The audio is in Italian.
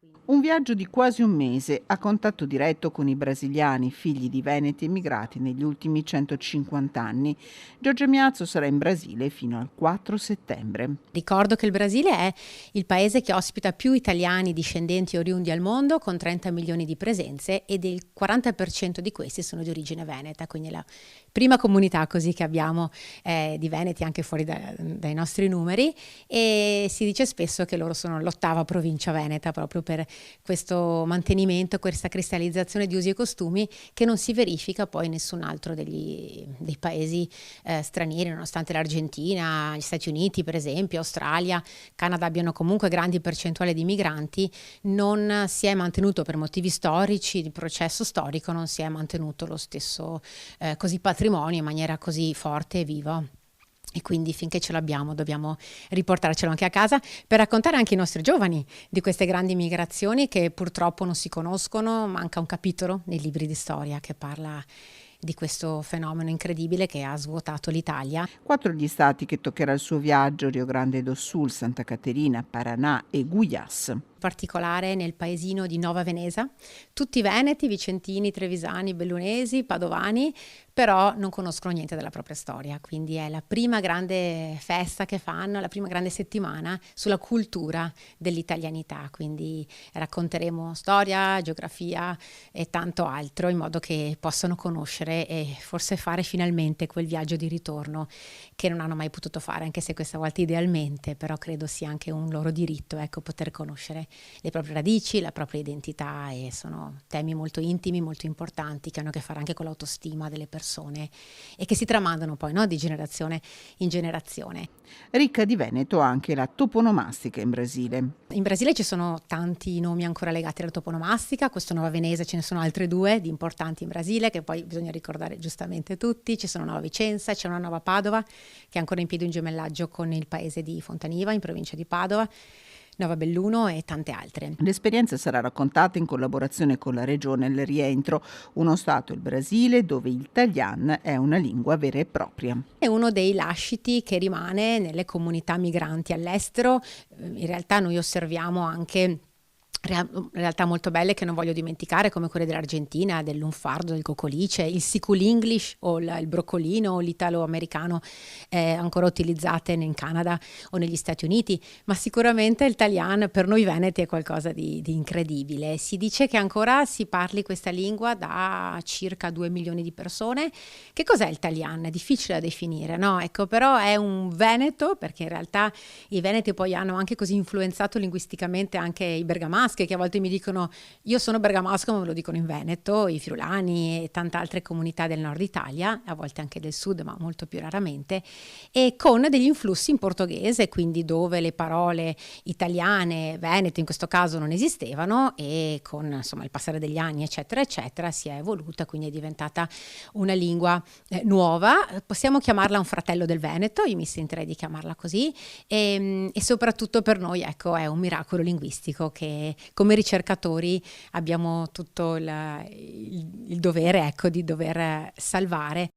Un viaggio di quasi un mese a contatto diretto con i brasiliani, figli di veneti emigrati negli ultimi 150 anni. Giorgia Miazzo sarà in Brasile fino al 4 settembre. Ricordo che il Brasile è il paese che ospita più italiani discendenti oriundi al mondo, con 30 milioni di presenze, ed il 40% di questi sono di origine veneta, quindi la prima comunità così che abbiamo di veneti anche fuori dai nostri numeri, e si dice spesso che loro sono l'8ª provincia veneta proprio per questo mantenimento, questa cristallizzazione di usi e costumi che non si verifica poi in nessun altro dei paesi stranieri, nonostante l'Argentina, gli Stati Uniti per esempio, Australia, Canada abbiano comunque grandi percentuali di migranti. Non si è mantenuto, per motivi storici, di processo storico, non si è mantenuto lo stesso così patrimonio in maniera così forte e viva. E quindi finché ce l'abbiamo dobbiamo riportarcelo anche a casa per raccontare anche ai nostri giovani di queste grandi migrazioni che purtroppo non si conoscono. Manca un capitolo nei libri di storia che parla di questo fenomeno incredibile che ha svuotato l'Italia. 4 gli stati che toccherà il suo viaggio: Rio Grande do Sul, Santa Caterina, Paraná e Goiás. In particolare nel paesino di Nova Veneza, tutti veneti, vicentini, trevisani, bellunesi, padovani, però non conoscono niente della propria storia, quindi è la prima grande festa che fanno, la prima grande settimana sulla cultura dell'italianità, quindi racconteremo storia, geografia e tanto altro in modo che possano conoscere e forse fare finalmente quel viaggio di ritorno che non hanno mai potuto fare, anche se questa volta idealmente, però credo sia anche un loro diritto, ecco, poter conoscere le proprie radici, la propria identità, e sono temi molto intimi, molto importanti, che hanno a che fare anche con l'autostima delle persone e che si tramandano poi, no, di generazione in generazione. Ricca di Veneto anche la toponomastica in Brasile. In Brasile ci sono tanti nomi ancora legati alla toponomastica, questo Nova Veneza, ce ne sono altre 2 di importanti in Brasile che poi bisogna ricordare giustamente tutti. Ci sono Nova Vicenza, c'è una Nova Padova che è ancora in piedi un gemellaggio con il paese di Fontaniva in provincia di Padova, Nova Belluno e tante altre. L'esperienza sarà raccontata in collaborazione con la regione Il Rientro, uno stato, il Brasile, dove il italiano è una lingua vera e propria. È uno dei lasciti che rimane nelle comunità migranti all'estero. In realtà noi osserviamo anche realtà molto belle che non voglio dimenticare, come quelle dell'Argentina, del lunfardo, del cocolice, il siculinglish o il broccolino o l'italo-americano ancora utilizzate in Canada o negli Stati Uniti, ma sicuramente il Talian per noi veneti è qualcosa di incredibile. Si dice che ancora si parli questa lingua da circa 2 milioni di persone. Che cos'è il Talian? È difficile da definire, no? Ecco, però è un veneto, perché in realtà i veneti poi hanno anche così influenzato linguisticamente anche i bergamaschi, che a volte mi dicono io sono bergamasco ma me lo dicono in Veneto, i friulani e tante altre comunità del nord Italia, a volte anche del sud ma molto più raramente, e con degli influssi in portoghese, quindi dove le parole italiane, venete in questo caso, non esistevano, e con insomma il passare degli anni eccetera eccetera si è evoluta, quindi è diventata una lingua nuova. Possiamo chiamarla un fratello del Veneto, io mi sentirei di chiamarla così, e soprattutto per noi, ecco, è un miracolo linguistico che come ricercatori abbiamo tutto il dovere, ecco, di dover salvare.